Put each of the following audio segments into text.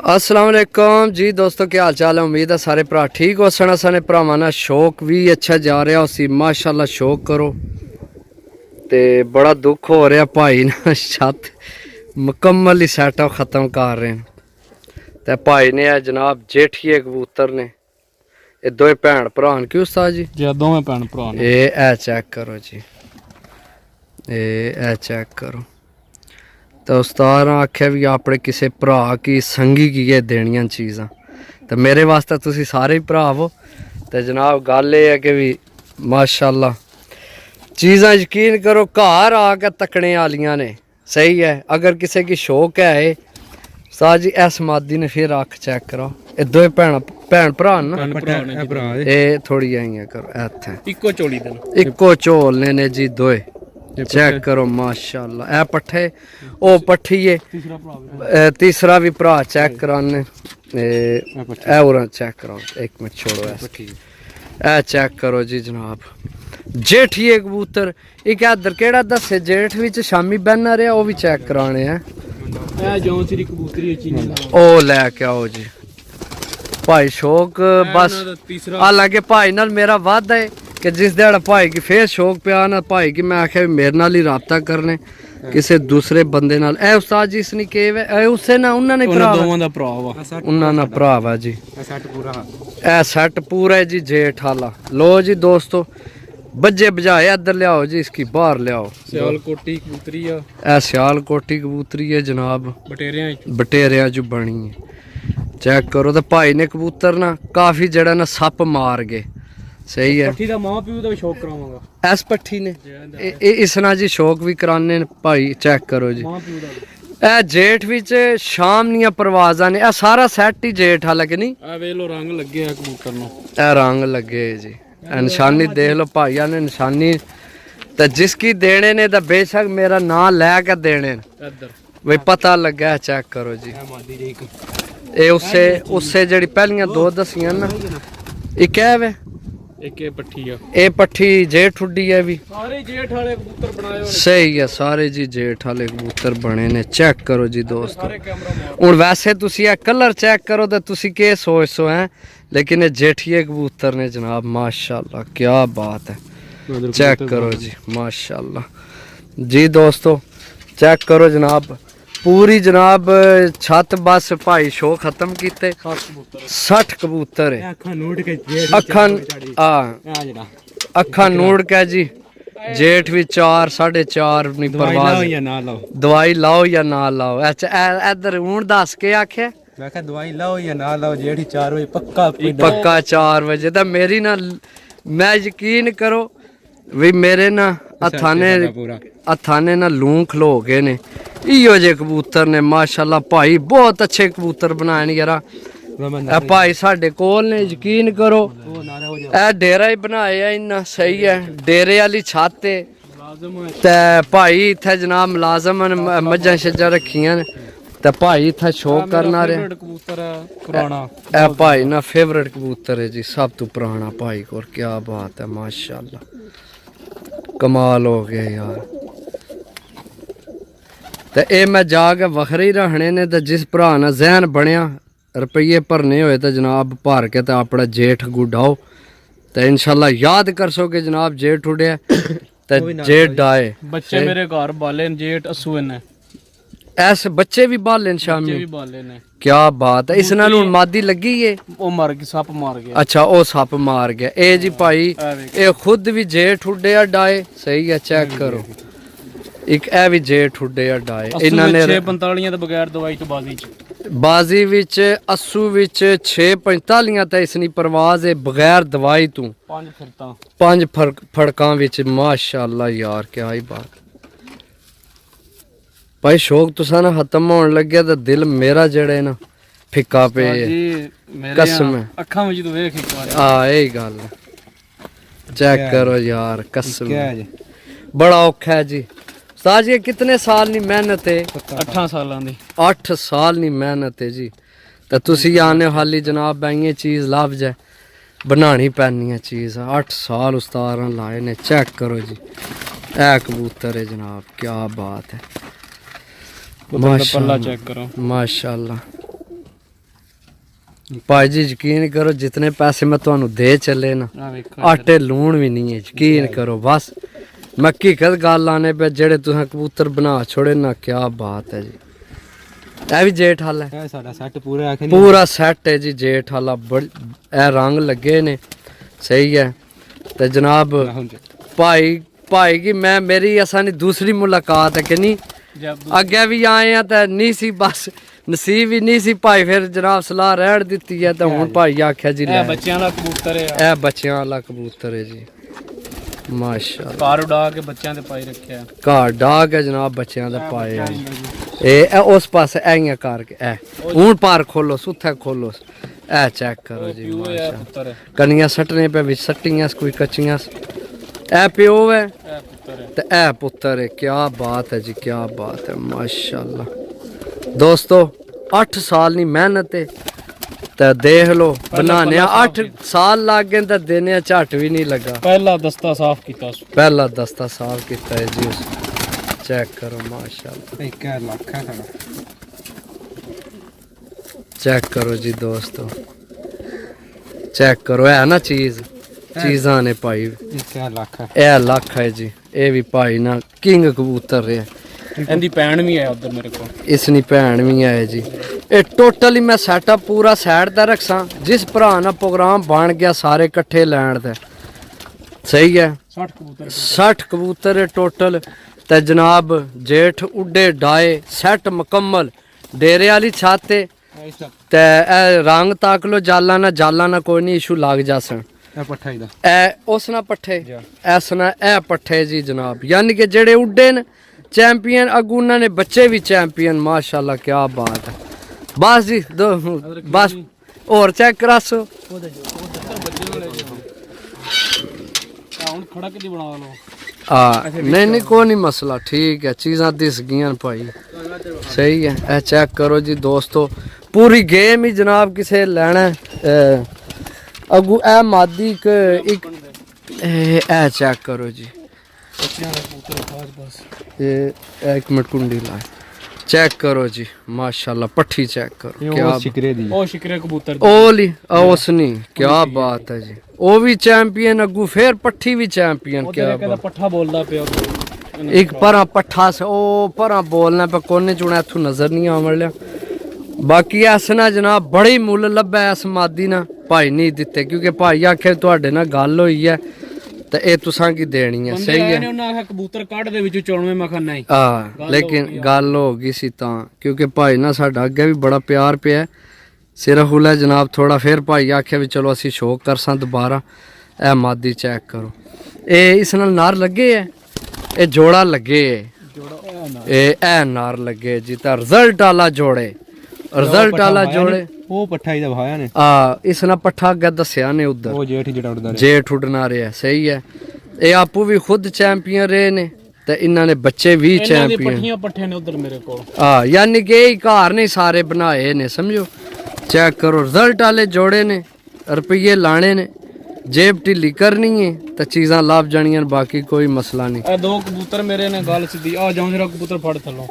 अस्सलाम वालेकुम जी दोस्तों, क्या हाल चाल है। उम्मीद है सारे भरा ठीक हो सन। सारे भरावां दा शौक भी अच्छा जा रहा उसी माशाल्लाह शौक करो। ते बड़ा दुख हो रहा भाई ना छत मुकम्मल ही सैट ख़त्म कर रहे हैं। ते भाई ने जनाब जेठिए कबूतर ने ये दो भैन भरा न क्यों उस्ताद जी दोवें भैन भरा ने। ए चेक करो जी, ए चेक करो। तो उस्ताद ने आख्या भी अपने किसी भरा की संगी की गै देनियां चीज़ां। तो मेरे वास्ते तुसी सारे ही भरा हो। तो जनाब गल ये है कि भी माशाल्लाह चीज़ां यकीन करो घर आके तकने वालियां ने। सही है, अगर किसी की शौक है उस्ताद जी ऐस मादी ने फिर अख चेक करो। ये दो भैन भरा ना ये थोड़ी आइयां करो इत्थे इक्को झोल ने जी दोए चेक करो माशाल्लाह। ए पट्ठे ओ पट्ठी है तीसरा भी भरा चेक कराने ए चेक करो। एक मिनट छोड़ो ए चेक करो जी जनाब जेठिए कबूतर। एक इधर केड़ा दसे जेठ विच शामी बहना रहा वो भी चेक कराने हैं। ओ लैके आओ जी भाई शौक बस। हालांकि भाई नाल मेरा वादा है कि जिस दिहाड़ा भाई की फिर शौक पिया ना भाई की मैं आख्या मेरे नाल ही राबता करने किसी दूसरे बंदे नाल। ए उस्ताद जी इसने केव है उसे ना उन्होंने उन्होंने भरा वा जी। ए सैट पूरा है जी जेठ वाला। लो जी दोस्तों बज्जे बजाए इधर लियाओ जी, इसकी बाहर लियाओ। सियालकोटी कबूतरी है, ए सियालकोटी कबूतरी है जनाब, बटेरिया जो बनी है। चेक करो। तो भाई ने कबूतर ना काफी जड़ा ना सप मार गए। सही है पट्ठी दा मां प्यो दा भी शौक करावांगा एस पट्ठी ने इसना जी शौक भी कराने भाई। चेक करो जी ए जेठ विच शाम निया परवाजा ने ए सारा सैट ही जेठ वाला कि नहीं। आ वे लो रंग लगे है कबूतर नु, ए रंग लगे जी निशानी देख लो भाइया ने निशानी। तो जिसकी देने ने तो बेशक मेरा नाम लैके देने भाई पता लगा। चेक करो जी ये उससे जड़ी पहलियां दो दसियां ना एक है वे एक पट्ठी है ए पट्ठी जेठ उड्डी है भी। सारे जेठ वाले कबूतर बनाए सही है सारे जी जेठ वाले कबूतर बने ने। चेक करो जी दोस्तों हुण वैसे तुसी ये कलर चेक करो तो तुसी के सोच सो हैं, लेकिन ये जेठिए कबूतर ने जनाब माशाल्लाह क्या बात है। चेक करो जी माशाल्लाह जी दोस्तों चेक करो जनाब पूरी जनाब छत बस भाई शो खत्म किते। 60 कबूतर है अखा नूड़ के जी जेठ भी 4 4.5 नहीं परवाह दवाई लाओ या ना लाओ। अच्छा इधर हूं दस के आखे दवाई लाओ या ना लाओ जेठी 4 बजे पक्का 4 बजे। तो मेरी ना मैं यकीन करो भी मेरे ना हथाने ना लूं खलो गए ने इो जे कबूतर ने माशाल्लाह। भाई बहुत अच्छे कबूतर बनाए ने यार भाई साडे कोल ने यकीन करो ए डेरा ही बनाया इन्ना। सही है डेरे वाली छत है ते भाई इत्थे जनाब मुलाजम मज्जां शज्जां रखियां ने ते भाई इत्थे शौक करना रहा। भाई ना फेवरेट कबूतर है जी सब तो पुराना भाई को। क्या बात है माशाल्लाह कमाल हो गया यार। तो ये मैं जाके वखरे ही रखने ने। तो जिस भरा ना जहन बनया रुपये भरने होए तो जनाब भर के तो अपना जेठ गुडाओ तो इंशाल्लाह याद कर सोगे जनाब जेठ उड़े तो जेठ डाए। बच्चे मेरे घर बाले जेठ असुए ने ऐसे बच्चे भी बाले शामी ने। क्या बात है। इस नाल हुण मादी लगी है वो मर गई सप मार गया। अच्छा वो सप मार गया ए जी भाई ये खुद भी जेठ उड़े डाए। सही है चेक करो एक ए भी जेठ उड़े डाए। इन्होंने 645 तो बगैर दवाई तो बाजी विच अस्सू विच 645 तो इसनी परवाज है बगैर दवाई तू 5 फड़कां विच माशाल्लाह यार क्या ही बात। भाई शौक तुसा ना खत्म होने लगे तो दिल मेरा जड़े ना फिक्का पे कसम है अखां विच तो वेख यही गल चेक करो यार कसम बड़ा औखा है जी। साज ये कितने साल नी मेहनत है 8 साल दी 8 साल नी मेहनत है जी। तो तुसी आने हाली जनाब ये चीज़ लाभ जाए बनानी पैनी है चीज़। 8 साल उस्ताद लाए ने। चेक करो जी ए कबूतर है जनाब क्या बात है पल्ला चेक करो माशाल्लाह ਭਾਈ ਜੀ ਯਕੀਨ ਕਰੋ ਜਿਤਨੇ ਪੈਸੇ ਮੈਂ ਤੁਹਾਨੂੰ ਦੇ ਚੱਲੇ ਨਾ ਆ ਵੇਖੋ ਆਟੇ ਲੂਣ ਵੀ ਨਹੀਂ ਹੈ ਯਕੀਨ ਕਰੋ ਬਸ ਮੈਂ ਹਕੀਕਤ ਗੱਲ ਆਨੇ ਪਏ ਜਿਹੜੇ ਤੁਸੀਂ ਕਬੂਤਰ ਬਣਾ ਛੋੜੇ ਨਾ ਕੀ ਬਾਤ ਹੈ ਜੀ ਇਹ ਵੀ ਜੇਠ ਹਾਲ ਹੈ ਇਹ ਸਾਡਾ ਸੈੱਟ ਪੂਰਾ ਆਖੇ ਪੂਰਾ ਸੈੱਟ ਹੈ ਜੀ ਜੇਠ ਹਾਲਾ ਇਹ ਰੰਗ ਲੱਗੇ ਨੇ ਸਹੀ ਹੈ ਤੇ ਜਨਾਬ ਭਾਈ की मैं मेरी असानी दूसरी मुलाकात है कि नहीं अगे भी आए हैं तो नहीं सी बस नसीब ही नहीं सी भाई फिर जनाब सलाह रहन दी है तो हुण भाई आख्या जी ਇਹ ਬੱਚਿਆਂ ਦਾ ਕਬੂਤਰ ਹੈ ए बच्चों वाला कबूतर है जी माशाल्लाह ਘਰ ਉਡਾ ਕੇ ਬੱਚਿਆਂ ਤੇ ਪਾਈ ਰੱਖਿਆ घर डाग है जनाब बच्चों का पाए है ए उस पास ऐ करके ए हुण पार खोलो सुथे खोलो ए चेक करो जी ਪਿਓ ਹੈ माशाल्लाह ਪੁੱਤਰ कनियां सटने पे भी सट्टियां कोई कच्चियां ए प्यो है ਇਹ ਪੁੱਤਰ ਹੈ ते ए पुत्र है क्या बात है जी क्या बात है माशाल्लाह दोस्तों 8 साल नी मेहनत है ते देख लो बनाने 8 साल लग गए ते देने झट भी नहीं लगा ਪਹਿਲਾ ਦਸਤਾ ਸਾਫ਼ ਕੀਤਾ ਸੀ पहला दस्ता साफ किया है जी उस चेक करो माशाल्लाह 1 ਲੱਖ ਹੈ ਸਾਡਾ चेक करो जी दोस्तों चेक करो है ना चीज चीज़ां ने पाई 1 ਲੱਖ ਹੈ ए लख है जी ये भी भाई ना किंग कबूतर रहे ਇਹਦੀ ਭੈਣ ਵੀ ਹੈ ਉਧਰ ਮੇਰੇ ਕੋਲ इसनी भैन भी है जी ये टोटल ही मैं सैटअप पूरा साइड ते रखसा जिस भरा ना प्रोग्राम बन गया सारे इकट्ठे लैन ते सही है 60 कबूतर 60 कबूतर है टोटल ते जनाब जेठ उड्डे डाए सैट मुकम्मल डेरे वाली छत ते ए रंग ताक लो जाला ना कोई नहीं इशू लग जासन ਇਹ ਪੱਠਾ ਇਹਦਾ ए उस ना पट्ठे ऐस ना ए पट्ठे जी जनाब यानी कि जेड़े उड्डे न चैंपियन अगूना ने बच्चे भी चैंपियन माशाल्लाह क्या बात है बस जी दो बस और चेक करासो ਹੁਣ ਖੜਕ ਦੀ ਬਣਾ ਲਓ नहीं कोई नहीं मसला ठीक है चीज़ां दिस गईयां भाई सही है ए चेक करो जी दोस्तों पूरी गेम ही जनाब किसे लेना अगू ए मादी एक ए चेक करो जी ਬੱਚਿਆਂ ਦਾ ਕਬੂਤਰ ਖਾਸ बस ये एक मिनट कुंडी लाए चेक करो जी माशाल्लाह पट्ठी चेक करो क्या ਸ਼ਿਕਰੇ ਦੀ ਉਹ ਸ਼ਿਕਰੇ ਕਬੂतर ओली ओसनी क्या बात है जी वो भी चैंपियन अगू फिर पट्ठी भी चैंपियन ਉਹ क्या ਤੇਰੇ ਕਹਿੰਦਾ ਪੱਠਾ ਬੋਲਦਾ ਪਿਆ एक परा पट्ठा से ओ परा बोलना पे कोने चुना इथों नजर नहीं आवन लिया बाकी ऐस ना जनाब बड़ी मुल लब्भा इस मादी ना भाई नहीं दिते क्योंकि भाई आखे तुहाडे नाल गल होई है ते ए तुसां की देनी है सही है ਉਹਨਾਂ ਆਖਿਆ ਕਬੂਤਰ ਕੱਢ ਦੇ ਵਿੱਚੋਂ ਚੁਣਵੇਂ ਮੈਂ ਕਿਹਾ ਨਹੀਂ लेकिन गल हो गई सी तां क्योंकि भाई ना साडा अगे भी बड़ा प्यार पिया सिर्फ हुला जनाब थोड़ा फिर भाई आखे भी चलो असी शौक करसां दोबारा ए मादी चेक करो ए इस नाल नार लगे है ए जोड़ा लगे ए नार लगे जी ता रिजल्ट वाला जोड़े रिजल्ट वाला जोड़े ਉਹ ਪੱਠਾ ਇਹਦਾ ਭਾਇਆ ਨੇ इस ना पट्ठा अगे दसिया ने उधर ਉਹ ਜੇਠ ਜਿਹੜਾ ਉੱਡਦਾ जेठ उड़ना रहा सही है ये आपू भी खुद चैंपियन रहे ने ते इन्होंने बच्चे भी ਇਹਨਾਂ ਦੀ चैंपियन ਪੱਠੀਆਂ ਪੱਠੇ ਨੇ ਉਧਰ ਮੇਰੇ ਕੋਲ यानी कि यही घर नहीं सारे बनाए ने समझो चेक करो रिजल्ट वाले जोड़े ने रुपये लाने ने जेब ढिली करनी है तो चीज़ां लाभ जानियां बाकी कोई मसला नहीं ਇਹ ਦੋ ਕਬੂਤਰ ਮੇਰੇ ਨੇ ਗੱਲ ਸਿੱਧੀ ਆ ਜਾਉਂ ਜਰਾ ਕਬੂਤਰ ਫੜ ਥੱਲੋਂ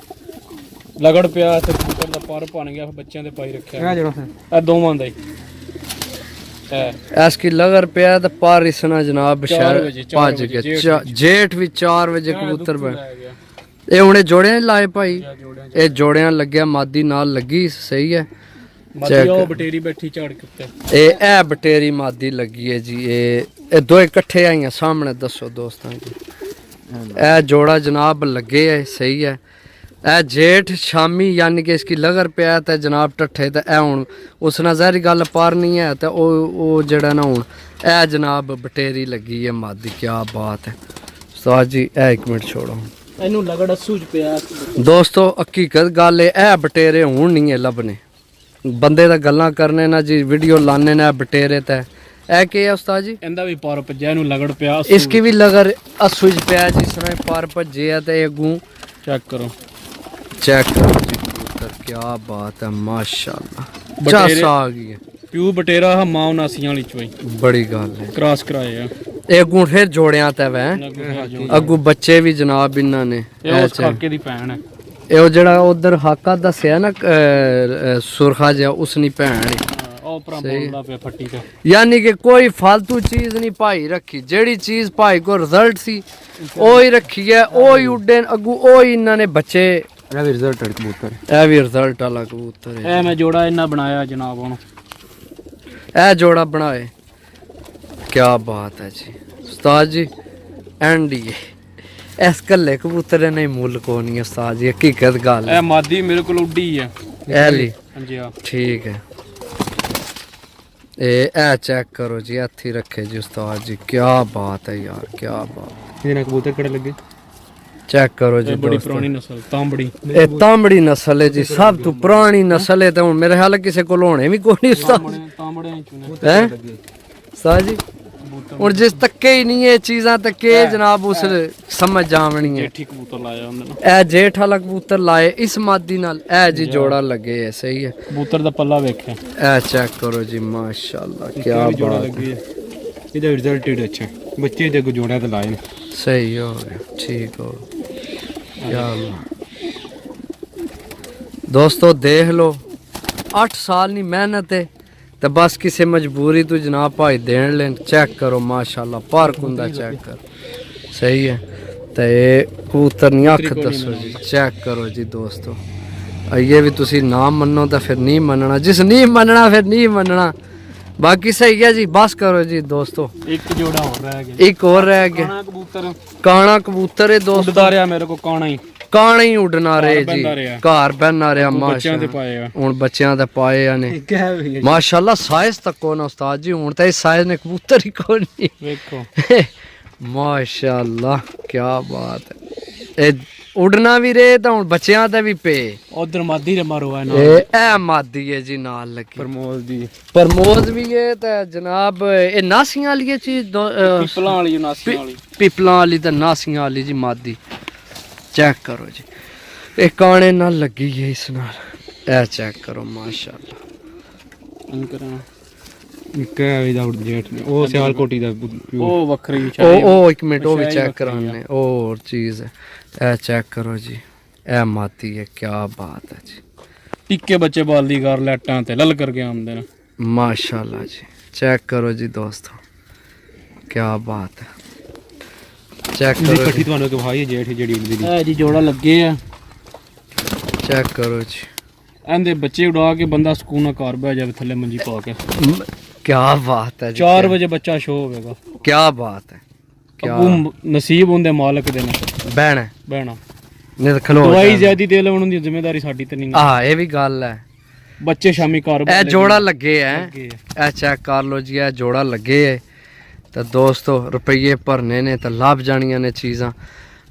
ਲਗੜ ਪਿਆ ਤੇ ਕਬੂਤਰ ਦਾ ਪਰ ਬਣ ਗਿਆ ਫਿਰ ਬੱਚਿਆਂ ਦੇ ਪਾਈ ਰੱਖਿਆ ਇਹ ਜਿਹੜਾ ਇਹ ਦੋਵਾਂ ਦਾ ਹੀ इसकी लगर पे तो पार इसना जनाब शहर बजे, भज बजे, गया जेठ भी 4 बजे कबूतर पे ਲੈ ਗਿਆ ये हुणे जोड़े नहीं लाए भाई ये जोड़ियां लग्या मादी नाल लगी सही है ਮੱਦੀ ਉਹ ਬਟੇਰੀ ਬੈਠੀ ਝਾੜ ਕੇ ਉੱਤੇ ए बटेरी मादी लगी है जी ये दो इकट्ठे आईया सामने दसो दोस्तों जी ए जोड़ा जनाब लगे है सही है ए जेठ शामी यानी कि इसकी लगर पे है तो जनाब टट्ठे तो ए हुण उस ना ज़ाहिर गल पार नहीं है तो ओ जेड़ा ना हुण ए जनाब बटेरी लगी है मादी क्या बात है उस्ताद जी ए 1 मिनट छोड़ो ਇਹਨੂੰ ਲਗੜ ਅਸੂ ਚ ਪਿਆ दोस्तों हकीकत गल है ए बटेरे हुण नहीं है लभने बंदे दा गल्लां करने ना जी वीडियो लाने ना बटेरे ते ए के है उस्ताद जी ਇਹਦਾ ਵੀ ਪਰ ਭੱਜਿਆ ਇਹਨੂੰ ਲਗੜ ਪਿਆ इसकी भी लगर असुज पे है जिस तरह पार भजे है ते गूं ਚੈੱਕ ਕਰੋ चेक करो जी कबूतर क्या बात है माशाल्लाह बटेरे- चस आ गई है ਪਿਓ ਬਟੇਰਾ ਹਾ ਮਾਂ ਨਾਸੀਆਂ ਵਾਲੀ ਚੋਈ बड़ी गल है ਕ੍ਰਾਸ ਕਰਾਏ ਆ ए गूं फिर जोड़ियां ते वै अगू बच्चे भी जनाब इन्हां ने ਇਹ ਉਸ ਕਾਕੇ ਦੀ ਭੈਣ ਹੈ ਇਹ ਉਹ ਜਿਹੜਾ ਉਧਰ ਹਾਕਾ ਦੱਸਿਆ ਨਾ ਸੁਰਖਾ ਜਿਹਾ ਉਸਨੀ ਭੈਣ ਹੈ। ਉਹ ਭਰਾ ਬੋਲਦਾ ਪਿਆ ਫੱਟੀ ਤੇ ਯਾਨੀ ਕਿ ਕੋਈ ਫालतू ਚੀਜ਼ ਨਹੀਂ ਭਾਈ ਰੱਖੀ, ਜਿਹੜੀ ਚੀਜ਼ ਭਾਈ ਕੋ ਰਿਜ਼ਲਟ ਸੀ ਉਹ ਹੀ ਰੱਖੀ ਹੈ, ਉਹ ਹੀ ਉੱਡੇ ਅੱਗੂ, ਉਹ ਹੀ ਇਹਨਾਂ ਨੇ ਬੱਚੇ। ਇਹ ਵੀ ਰਿਜ਼ਲਟ ਹੈ ਕਬੂਤਰ, ਇਹ ਵੀ ਰਿਜ਼ਲਟ ਵਾਲਾ ਕਬੂਤਰ ਹੈ। ਇਹ ਮੈਂ ਜੋੜਾ ਇਹਨਾਂ ਬਣਾਇਆ ਜਨਾਬ ਹੁਣ, ਇਹ ਜੋੜਾ ਬਣਾਏ, ਕੀ ਬਾਤ ਹੈ ਜੀ ਉਸਤਾਦ ਜੀ। ਐਂਡ ਇਸ ਕੱਲੇ ਕਬੂਤਰ ਨੇ ਮੁੱਲ ਕੋ ਨਹੀਂ ਉਸਤਾਦ ਜੀ, ਹਕੀਕਤ ਗੱਲ ਹੈ। ਇਹ ਮਾਦੀ ਮੇਰੇ ਕੋਲ ਉੱਡੀ ਹੈ ਇਹ ਲਈ ਹਾਂਜੀ ਆ ਠੀਕ ਹੈ। ਇਹ ਚੈੱਕ ਕਰੋ ਜੀ, ਇੱਥੇ ਰੱਖੇ ਜੀ ਉਸਤਾਦ ਜੀ, ਕੀ ਬਾਤ ਹੈ ਯਾਰ, ਕੀ ਬਾਤ। ਇਹਦੇ ਨਾਲ ਕਬੂਤਰ ਕਿਹੜੇ ਲੱਗੇ ਚੈੱਕ ਕਰੋ ਜੀ ਇਹ ਬੜੀ ਦੋਸਤੋ, ਪੁਰਾਣੀ ਨਸਲ ਤਾਂਬੜੀ, ਇਹ ਤਾਂਬੜੀ ਨਸਲ ਹੈ ਜੀ, ਸਭ ਤੋਂ ਪੁਰਾਣੀ ਨਸਲ ਹੈ। ਤੇ ਹੁਣ ਮੇਰੇ ਖਿਆਲ ਕਿਸੇ ਕੋਲ ਹੋਣੇ ਵੀ ਕੋਈ ਨਹੀਂ ਉਸਤਾਦ ਤਾਂਬੜੇ ਚੁਣੇ ਹੈ ਉਸਤਾਦ ਜੀ। ਹੁਣ ਜਿਸ ਤੱਕੇ ਹੀ ਨਹੀਂ ਇਹ ਚੀਜ਼ਾਂ ਤੱਕੇ ਜਨਾਬ ਉਸ ਸਮਝ ਜਾਵਣੀ ਹੈ। ਜੇਠੀ ਕਬੂਤਰ ਲਾਇਆ ਉਹਨਾਂ ਨੇ, ਇਹ ਜੇਠ ਵਾਲਾ ਕਬੂਤਰ ਲਾਏ ਇਸ ਮਾਦੀ ਨਾਲ, ਇਹ ਜੀ ਜੋੜਾ ਲੱਗੇ ਹੈ, ਸਹੀ ਹੈ। ਕਬੂਤਰ ਦਾ ਪੱਲਾ ਵੇਖਿਆ, ਇਹ ਚੈੱਕ ਕਰੋ ਜੀ, ਮਾਸ਼ਾਅੱਲਾ ਕੀ ਜੋੜਾ ਬਾਤ ਲੱਗੀ ਹੈ। ਹੈ। ਇਹਦਾ ਰਿਜ਼ਲਟ ਹੀ ਅੱਛਾ, ਬੱਚੇ ਦੇ ਕੋ ਜੋੜਿਆ ਤੇ ਲਾਏ ਨੇ, ਸਹੀ ਹੋ ਗਿਆ, ਠੀਕ ਹੋ ਗਿਆ। ਦੋਸਤੋ ਦੇਖ ਲਓ, 8 ਸਾਲ ਨਹੀਂ ਮਿਹਨਤ ਹੈ ਤੇ ਬਸ ਕਿਸੇ ਮਜਬੂਰੀ ਤੋਂ ਜਨਾਬ ਭਾਈ ਦੇਣ ਲੈਣ। ਚੈੱਕ ਕਰੋ ਮਾਸ਼ਾਅੱਲਾ, ਪਾਰਕ ਹੁੰਦਾ ਚੈੱਕ ਕਰ, ਸਹੀ ਹੈ। ਤੇ ਇਹ ਕਬੂਤਰ ਨਹੀਂ ਅੱਖ ਦੱਸੋ ਜੀ, ਚੈੱਕ ਕਰੋ ਜੀ ਦੋਸਤੋ। ਇਹ ਵੀ ਤੁਸੀਂ ਨਾ ਮੰਨੋ ਤਾਂ ਫਿਰ ਨਹੀਂ ਮੰਨਣਾ, ਜਿਸ ਨਹੀਂ ਮੰਨਣਾ ਫਿਰ ਨਹੀਂ ਮੰਨਣਾ, ਬਾਕੀ ਸਹੀ ਹੈ ਜੀ। ਬਸ ਕਰੋ ਜੀ ਦੋਸਤੋ, ਇੱਕ ਜੋੜਾ ਹੋਰ ਰਹਿ ਗਿਆ, ਇੱਕ ਹੋਰ ਰਹਿ ਗਿਆ, ਕਾਣਾ ਕਬੂਤਰ ਕਾਣਾ ਕਬੂਤਰ ਹੈ ਦੋਸਤੋ, ਉੱਡਦਾ ਰਿਹਾ ਮੇਰੇ ਕੋ ਕਾਣਾ ਹੀ, ਕਾਣਾ ਹੀ ਉੱਡਣਾ ਰਹੇ ਜੀ, ਬਹਿੰਦਾ ਰਿਹਾ। ਘਰ ਬਹਿਣਾ ਰਿਹਾ ਬੱਚਿਆਂ ਦੇ ਮਾਸ਼ਾਅੱਲਾ। ਪਾਏ ਆ ਹੁਣ ਬੱਚਿਆਂ ਦੇ ਪਾਏ ਆ ਨੇ ਮਾਸ਼ਾਅੱਲਾ, ਸਾਇਜ਼ ਤੱਕੋ ਨਾ ਉਸਤਾਦ ਜੀ, ਹੁਣ ਤਾਂ ਇਸ ਸਾਇਜ਼ ਨੇ ਕਬੂਤਰ ਹੀ ਕੋਈ ਨਹੀਂ। ਵੇਖੋ ਮਾਸ਼ਾਅੱਲਾ ਕੀ ਬਾਤ ਹੈ। ਇਹ ਉੱਡਣਾ ਵੀ ਰਹੇ ਤਾਂ ਹੁਣ ਬੱਚਿਆਂ ਤੇ ਵੀ ਪਏ। ਉਧਰ ਮਾਦੀ ਰੇ ਮਾਰੋ ਆ ਇਹ ਮਾਦੀ ਹੈ ਜੀ ਨਾਲ ਲੱਗੀ, ਪ੍ਰਮੋਦ ਦੀ ਪ੍ਰਮੋਦ ਵੀ ਹੈ ਤੇ ਜਨਾਬ ਇਹ ਨਾਸੀਆਂ ਵਾਲੀ ਚੀਜ਼ ਪਿਪਲਾਂ ਵਾਲੀ ਨਾਸੀਆਂ ਵਾਲੀ, ਪਿਪਲਾਂ ਵਾਲੀ ਤੇ ਨਾਸੀਆਂ ਵਾਲੀ ਜੀ ਮਾਦੀ। ਚੈੱਕ ਕਰੋ ਜੀ, ਇਹ ਕਾਣੇ ਨਾਲ ਲੱਗੀ ਹੈ ਇਸ ਨਾਲ, ਇਹ ਚੈੱਕ ਕਰੋ ਮਾਸ਼ਾਅੱਲਾ। ਇਨ ਕਰਾਂ ਇੱਕ ਇਹਦਾ ਜੇਠ ਨੇ, ਉਹ ਸਿਆਲਕੋਟੀ ਦਾ ਉਹ ਵੱਖਰੀ ਉਹ ਇੱਕ ਮਿੰਟ ਉਹ ਵੀ ਚੈੱਕ ਕਰਾਣੇ, ਉਹ ਹੋਰ ਚੀਜ਼ ਹੈ। ਇਹ ਚੈੱਕ ਕਰੋ ਜੀ, ਇਹ ਮਾਤੀ ਹੈ, ਕੀ ਬਾਤ ਹੈ ਜੀ। ਟਿੱਕੇ ਬੱਚੇ ਬਾਲਦੀ ਕਰ ਲੈਟਾਂ ਤੇ ਲਲ ਕਰਕੇ ਆਉਂਦੇ ਨੇ, ਮਾਸ਼ਾਅੱਲਾ ਜੀ। ਚੈੱਕ ਕਰੋ ਜੀ ਦੋਸਤੋ, ਕੀ ਬਾਤ ਹੈ। ਚੈੱਕ ਕਰੋ ਇਕੱਠੀ ਜੀ, ਤੁਹਾਨੂੰ ਕਿ ਭਾਈ ਜੇਠ ਜਿਹੜੀ ਉੱਡਦੀ ਦੀ, ਇਹ ਜੀ ਜੋੜਾ ਲੱਗੇ ਆ। ਚੈੱਕ ਕਰੋ ਜੀ, ਇਹਦੇ ਬੱਚੇ ਉਡਾ ਕੇ ਬੰਦਾ ਸਕੂਨ ਨਾਲ ਘਰ ਬਹਿ ਜਾਵੇ ਥੱਲੇ ਮੰਜੀ ਪਾ ਕੇ। ਕੀ ਬਾਤ ਹੈ ਜੀ, 4 ਵਜੇ ਬੱਚਾ ਸ਼ੋ ਹੋਵੇਗਾ। ਕੀ ਬਾਤ ਹੈ। ਅੱਗੋਂ ਨਸੀਬ ਹੁੰਦੇ ਮਾਲਕ ਦੇ ਨੇ ਬਹਿਣਾ ਬਹਿਣਾ, ਨਹੀਂ ਤਾਂ ਖਲੋ ਦਵਾਈ ਜ਼ਿਆਦੀ ਦੇ ਲੈਣ ਦੀ ਜ਼ਿੰਮੇਵਾਰੀ ਸਾਡੀ ਤੇ ਨਹੀਂ। ਇਹ ਵੀ ਗੱਲ ਹੈ। ਬੱਚੇ ਸ਼ਾਮੀ ਘਰ ਇਹ ਜੋੜਾ ਲੱਗੇ ਹੈ, ਲੱਗੇ ਆ। ਇਹ ਚੈੱਕ ਕਰ ਲਓ ਜੀ, ਇਹ ਜੋੜਾ ਲੱਗੇ ਹੈ। ਤਾਂ ਦੋਸਤੋ ਰੁਪਈਏ ਭਰਨੇ ਨੇ ਤਾਂ ਲੱਭ ਜਾਣੀਆਂ ਨੇ ਚੀਜ਼ਾਂ।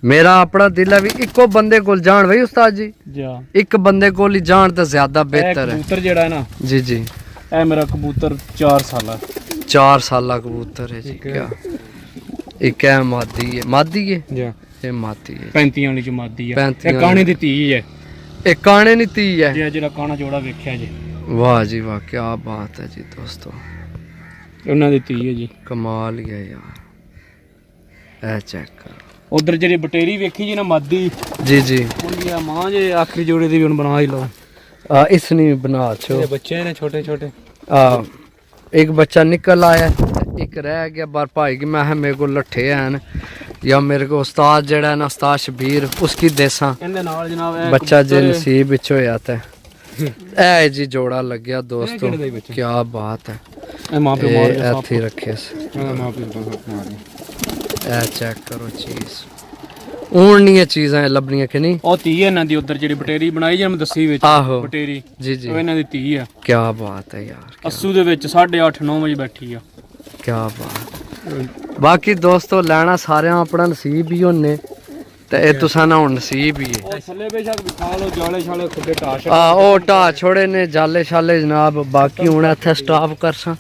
ਮੇਰਾ ਆਪਣਾ ਦਿਲ ਹੈ ਵੀ ਇੱਕੋ ਬੰਦੇ ਕੋਲ ਜਾਣ ਬਈ ਉਸਤਾਦ ਜੀ, ਜਾ ਇੱਕ ਬੰਦੇ ਕੋਲ ਹੀ ਜਾਣ ਤਾਂ ਜ਼ਿਆਦਾ ਇਹ ਬਿਹਤਰ ਹੈ। ਕਬੂਤਰ ਜਿਹੜਾ ਹੈ ਨਾ, ਜੀ ਜੀ, ਇਹ ਮੇਰਾ ਕਬੂਤਰ 4 ਸਾਲਾ 4 ਸਾਲਾ ਕਬੂਤਰ ਹੈ ਜੀ। ਕਿਆ ਇੱਕ ਹੈ ਮਾਦੀ ਹੈ, ਮਾਦੀ ਹੈ, ਜਾ ਇਹ ਮਾਦੀ ਹੈ। 35 ਵਾਲੀ ਚ ਮਾਦੀ ਆ, 35 ਇਹ ਕਾਣੇ ਦੀ ਧੀ ਹੈ। ਇਹ ਕਾਣੇ ਨਹੀਂ ਤੀ ਹੈ। ਜਿਹੜਾ ਕਾਣਾ ਜੋੜਾ ਵੇਖਿਆ ਜੀ, ਵਾਹ ਜੀ ਵਾਹ, ਕੀ ਬਾਤ ਹੈ ਜੀ ਦੋਸਤੋ, ਉਹਨਾਂ ਦੀ ਧੀ ਹੈ ਜੀ। ਕਮਾਲ ਹੀ ਹੈ ਯਾਰ। ਇਹ ਚੈੱਕ ਕਰੋ ਉਧਰ ਜਿਹੜੀ ਬਟੇਰੀ ਵੇਖੀ ਜੀ ਨਾ ਮਾਦੀ, ਜੀ ਜੀ। ਉਹਦੀ ਆ ਮਾਂ ਜੇ ਆਖਰੀ ਜੋੜੇ ਦੀ ਵੀ ਹੁਣ ਬਣਾ ਹੀ ਲਓ। ਇਸ ਨੇ ਬਣਾ ਛੋ, ਬੱਚੇ ਨੇ ਛੋਟੇ ਛੋਟੇ, एक बच्चा निकल आया, एक रह गया बार भाई की। मैं मेरे को लट्ठे हैं या मेरे को उस्ताद जड़ा है ना, उस्ताद शबीर, उसकी देसा ਇਹਦੇ ਨਾਲ ਜਨਾਬ ਇਹ बच्चा जे नसीब विच हो जाता है। ए जी जोड़ा लग गया दोस्तों, क्या बात है। ਇਹ ਮਾਂ ਪਿਓ ਮਾਰ ਕੇ इथे रखे ਮਾਂ ਪਿਓ ਤੋਂ ਮਾਰੇ। ए चेक करो चीज, ਹੁਣ ਨਹੀਂ ਇਹ ਚੀਜ਼ਾਂ ਲੱਭਣੀਆਂ ਕਿ ਨਹੀਂ। ਉਹ ਧੀ ਹੈ ਇਹਨਾਂ ਦੀ, ਉਧਰ ਜਿਹੜੀ ਬਟੇਰੀ ਬਣਾਈ ਜਾਂ ਮੈਂ ਦੱਸੀ ਵਿੱਚ ਆਹੋ ਬਟੇਰੀ, ਜੀ ਜੀ, ਉਹ ਇਹਨਾਂ ਦੀ ਧੀ ਆ। ਕੀ ਬਾਤ ਹੈ ਯਾਰ, ਅੱਸੂ ਦੇ ਵਿੱਚ 8:30 9 ਵਜੇ ਬੈਠੀ ਆ। ਕੀ ਬਾਤ। ਬਾਕੀ ਦੋਸਤੋ ਲੈਣਾ ਸਾਰਿਆਂ ਆਪਣਾ ਨਸੀਬ ਹੀ ਹੁੰਨੇ, ਤੇ ਇਹ ਤੁਸਾਂ ਨਾ ਹੁਣ ਨਸੀਬ ਹੀ ਹੈ। ਉਹ ਥੱਲੇ ਬੇਸ਼ੱਕ ਵਿਖਾ ਲਓ, ਜਾਲੇ ਛਾਲੇ ਖੁੱਡੇ ਢਾਸ਼ ਉਹ ਢਾਹ ਛੋੜੇ ਨੇ, ਜਾਲੇ ਛਾਲੇ ਜਨਾਬ। ਬਾਕੀ ਹੁਣ ਇੱਥੇ ਸਟਾਪ ਕਰਸਾਂ,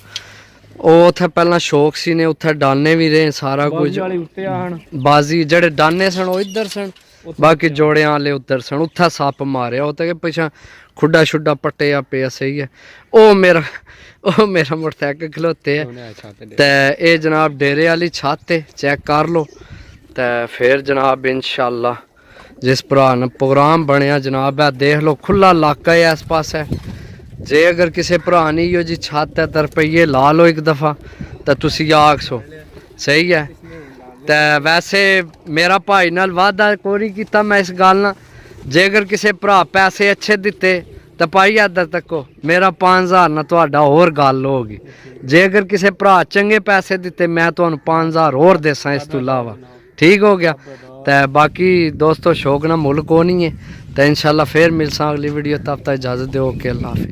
ਉਹ ਉੱਥੇ ਪਹਿਲਾਂ ਸ਼ੌਕ ਸੀ ਨੇ, ਉੱਥੇ ਡਾਨੇ ਵੀ ਰਹੇ ਸਾਰਾ ਕੁਝ। ਵਾਲੀ ਉੱਤੇ ਆਣ ਬਾਜ਼ੀ ਜਿਹੜੇ ਡਾਨੇ ਸਨ ਉਹ ਇੱਧਰ ਸਨ, ਬਾਕੀ ਜੋੜਿਆਂ ਵਾਲੇ ਉੱਧਰ ਸਨ। ਉੱਥੇ ਸੱਪ ਮਾਰਿਆ, ਉਹ ਤੇ ਪਿਛਾ ਖੁੱਡਾ ਛੁੱਡਾ ਪੱਟਿਆ ਪਿਆ, ਸਹੀ ਹੈ। ਉਹ ਮੇਰਾ ਮੋਟਰਸਾਈਕਲ ਖਲੋਤੇ ਹੈ, ਤੇ ਇਹ ਜਨਾਬ ਡੇਰੇ ਵਾਲੀ ਛੱਤ ਤੇ ਚੈੱਕ ਕਰ ਲਓ। ਤੇ ਫਿਰ ਜਨਾਬ इंशाअल्लाह जिस भरा ने प्रोग्राम बनया जनाब है, देख लो खुला इलाका है इस पास है, ਜੇ ਅਗਰ ਕਿਸੇ ਭਰਾ ਨੇ ਇਹੋ ਜੀ ਛੱਤ ਹੈ ਤਾਂ ਰੁਪਈਏ ਲਾ ਲਓ ਇੱਕ ਦਫਾ ਤਾਂ ਤੁਸੀਂ ਆਖਸੋ ਸਹੀ ਹੈ। ਤੇ ਵੈਸੇ ਮੇਰਾ ਭਾਈ ਨਾਲ ਵਾਅਦਾ ਕੋਈ ਨਹੀਂ ਕੀਤਾ ਮੈਂ ਇਸ ਗੱਲ ਨਾਲ, ਜੇ ਅਗਰ ਕਿਸੇ ਭਰਾ ਪੈਸੇ ਅੱਛੇ ਦਿੱਤੇ ਤਾਂ ਭਾਈ ਇੱਧਰ ਤੱਕੋ ਮੇਰਾ 5000 ਨਾਲ ਤੁਹਾਡਾ ਹੋਰ ਗੱਲ ਹੋਗੀ। ਜੇ ਅਗਰ ਕਿਸੇ ਭਰਾ ਚੰਗੇ ਪੈਸੇ ਦਿੱਤੇ ਮੈਂ ਤੁਹਾਨੂੰ 5000 ਹੋਰ ਦੇਸਾਂ ਇਸ ਤੋਂ ਇਲਾਵਾ, ਠੀਕ ਹੋ ਗਿਆ। ਤੇ ਬਾਕੀ ਦੋਸਤੋ ਸ਼ੌਕ ਨਾਲ ਮੁੱਲ ਕੋ ਨਹੀਂ ਹੈ। तो इंशाल्लाह फिर मिलसा अगली वीडियो, तब तक इजाज़त दो। ओके, अल्लाह हाफिज़।